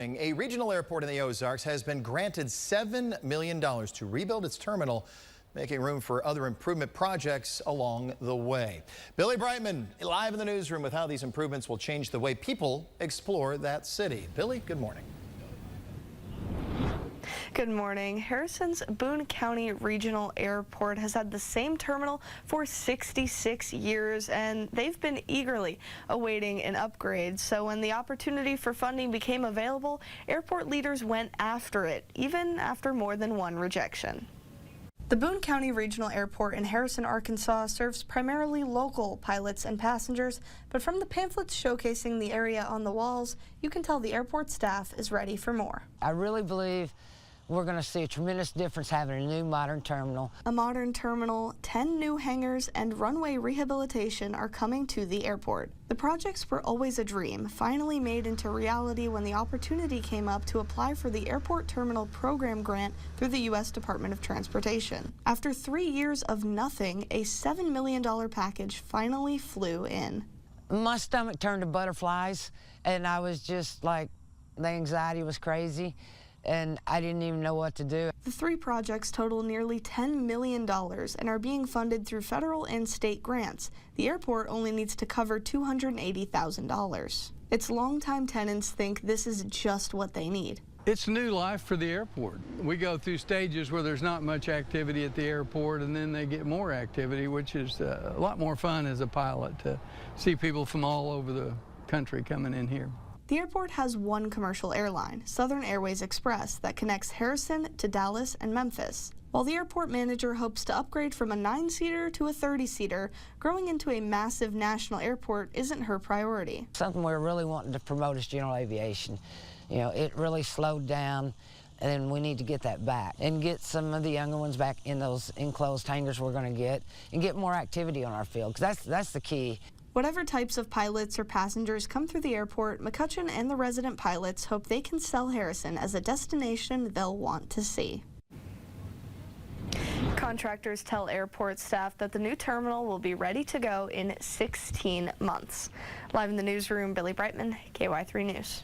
A regional airport in the Ozarks has been granted $7 million to rebuild its terminal, making room for other improvement projects along the way. Billy Brightman live in the newsroom with how these improvements will change the way people explore that city. Billy, good morning. Good morning. Harrison's Boone County Regional Airport has had the same terminal for 66 years, and they've been eagerly awaiting an upgrade. So when the opportunity for funding became available, airport leaders went after it, even after more than one rejection. The Boone County Regional Airport in Harrison, Arkansas serves primarily local pilots and passengers, but from the pamphlets showcasing the area on the walls, you can tell the airport staff is ready for more. I really believe we're going to see a tremendous difference having a new modern terminal. A modern terminal, 10 new hangars, and runway rehabilitation are coming to the airport. The projects were always a dream, finally made into reality when the opportunity came up to apply for the Airport Terminal Program grant through the U.S. Department of Transportation. After 3 years of nothing, a $7 million package finally flew in. My stomach turned to butterflies, and I was just like, the anxiety was crazy, and I didn't even know what to do. The three projects total nearly $10 million and are being funded through federal and state grants. The airport only needs to cover $280,000. Its longtime tenants think this is just what they need. It's new life for the airport. We go through stages where there's not much activity at the airport, and then they get more activity, which is a lot more fun as a pilot to see people from all over the country coming in here. The airport has one commercial airline, Southern Airways Express, that connects Harrison to Dallas and Memphis. While the airport manager hopes to upgrade from a 9-seater to a 30-seater, growing into a massive national airport isn't her priority. Something we're really wanting to promote is general aviation. You know, it really slowed down, and we need to get that back and get some of the younger ones back in those enclosed hangars we're going to get and get more activity on our field, because that's the key. Whatever types of pilots or passengers come through the airport, McCutcheon and the resident pilots hope they can sell Harrison as a destination they'll want to see. Contractors tell airport staff that the new terminal will be ready to go in 16 months. Live in the newsroom, Billy Brightman, KY3 News.